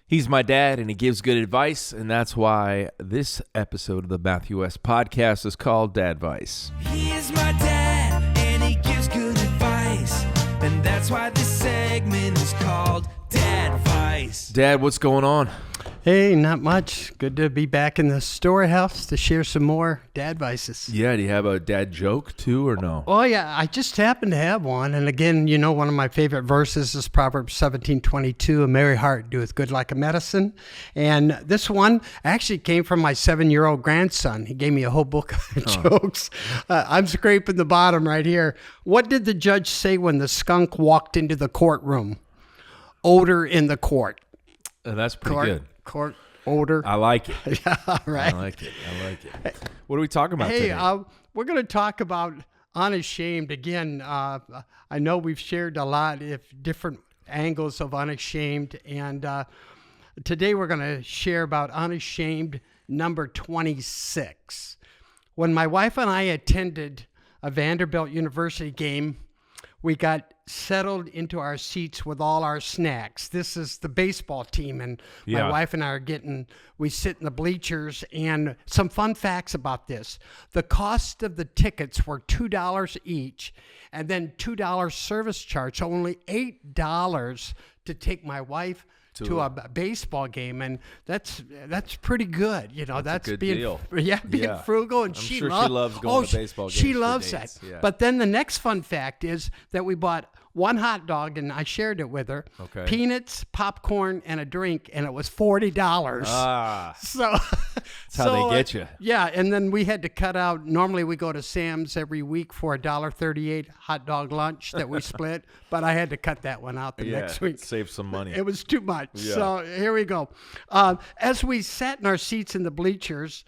He's my dad, and he gives good advice, and that's why this episode of the Matthew S. podcast is called Dadvice. He is my dad, and he gives good advice, and that's why this segment is called Dadvice. Dad, what's going on? Hey, not much. Good to be back in the storehouse to share some more Dadvices. Yeah, do you have a dad joke too, or no? Oh, yeah, I just happen to have one. And again, you know, one of my favorite verses is Proverbs 17:22, a merry heart doeth good like a medicine. And this one actually came from my 7-year-old grandson. He gave me a whole book of jokes. I'm scraping the bottom right here. What did the judge say when the skunk walked into the courtroom? Odor in the court. That's pretty good. Court odor. I like it. Yeah, right. I like it. What are we talking about today? We're going to talk about unashamed. Again, I know we've shared a lot of different angles of unashamed, and today we're going to share about unashamed number 26. When my wife and I attended a Vanderbilt University game, we got settled into our seats with all our snacks. This is the baseball team, and my wife and I we sit in the bleachers, and some fun facts about this. The cost of the tickets were $2 each, and then $2 service charge, so only $8 to take my wife to a baseball game, and that's pretty good. You know, that's a good being deal. Being frugal, and she loves going to baseball games. She loves dates. that. Yeah. But then the next fun fact is that we bought one hot dog, and I shared it with her. Okay. Peanuts, popcorn, and a drink, and it was $40. So that's how they get you. Yeah, and then we had to cut out. Normally we go to Sam's every week for a $1.38 hot dog lunch that we split, but I had to cut that one out the next week. Save some money. It was too much. Yeah. So here we go. As we sat in our seats in the bleachers,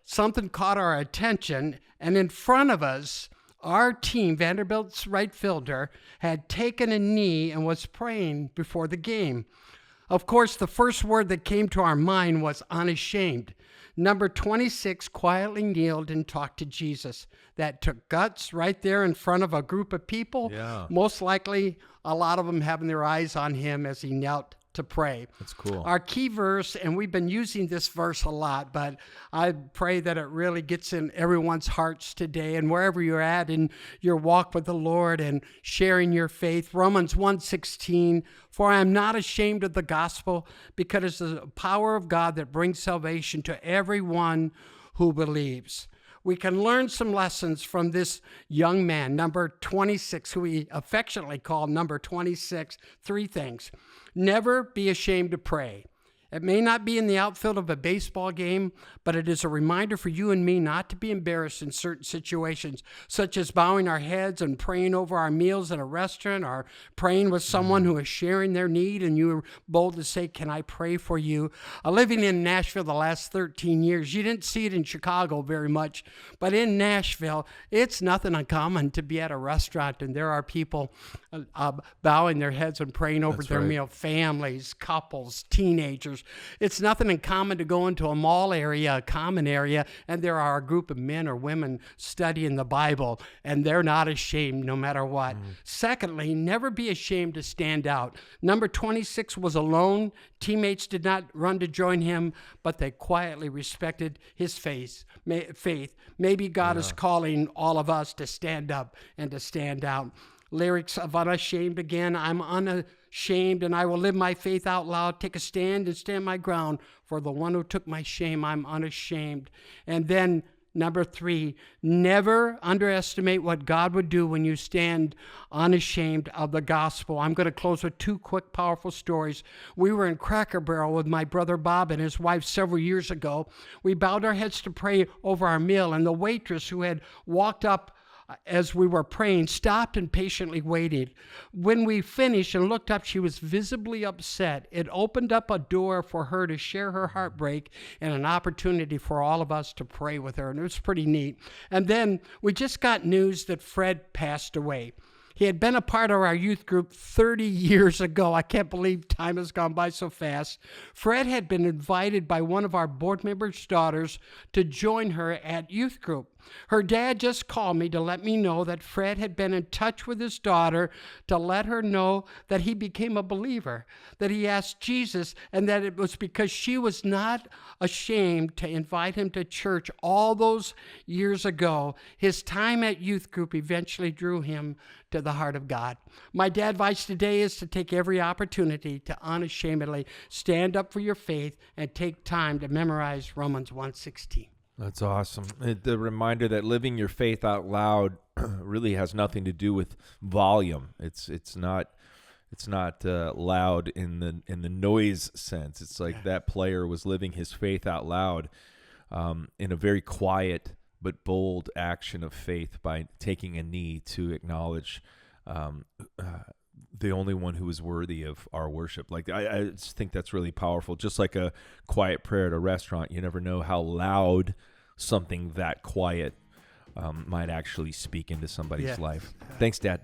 something caught our attention, and in front of us, our team, Vanderbilt's right fielder, had taken a knee and was praying before the game. Of course, the first word that came to our mind was unashamed. Number 26 quietly kneeled and talked to Jesus. That took guts right there in front of a group of people. Yeah. Most likely, a lot of them having their eyes on him as he knelt to pray. That's cool. Our key verse, and we've been using this verse a lot, but I pray that it really gets in everyone's hearts today, and wherever you're at in your walk with the Lord and sharing your faith. Romans 1:16, for I am not ashamed of the gospel, because it's the power of God that brings salvation to everyone who believes. We can learn some lessons from this young man, number 26, who we affectionately call number 26. 3 things. Never be ashamed to pray. It may not be in the outfield of a baseball game, but it is a reminder for you and me not to be embarrassed in certain situations, such as bowing our heads and praying over our meals in a restaurant, or praying with someone who is sharing their need, and you are bold to say, can I pray for you? Living in Nashville the last 13 years, you didn't see it in Chicago very much, but in Nashville, it's nothing uncommon to be at a restaurant, and there are people bowing their heads and praying over their meal, families, couples, teenagers. It's nothing uncommon to go into a mall area, a common area, and there are a group of men or women studying the Bible, and they're not ashamed no matter what. Secondly, never be ashamed to stand out. Number 26 was alone. Teammates did not run to join him, but they quietly respected his faith. Maybe God is calling all of us to stand up and to stand out. Lyrics of Unashamed again. I'm unashamed, and I will live my faith out loud, take a stand and stand my ground. For the one who took my shame, I'm unashamed. And then number 3, never underestimate what God would do when you stand unashamed of the gospel. I'm going to close with 2 quick, powerful stories. We were in Cracker Barrel with my brother Bob and his wife several years ago. We bowed our heads to pray over our meal, and the waitress who had walked up as we were praying, stopped and patiently waited. When we finished and looked up, she was visibly upset. It opened up a door for her to share her heartbreak and an opportunity for all of us to pray with her, and it was pretty neat. And then we just got news that Fred passed away. He had been a part of our youth group 30 years ago. I can't believe time has gone by so fast. Fred had been invited by one of our board members' daughters to join her at youth group. Her dad just called me to let me know that Fred had been in touch with his daughter to let her know that he became a believer, that he asked Jesus, and that it was because she was not ashamed to invite him to church all those years ago. His time at youth group eventually drew him to the heart of God. My Dadvice today is to take every opportunity to unashamedly stand up for your faith and take time to memorize Romans 1:16. That's awesome. The reminder that living your faith out loud really has nothing to do with volume. It's not loud in the noise sense. It's like that player was living his faith out loud in a very quiet but bold action of faith by taking a knee to acknowledge the only one who is worthy of our worship. Like I just think that's really powerful. Just like a quiet prayer at a restaurant, you never know how loud something that quiet might actually speak into somebody's life. Thanks, Dad.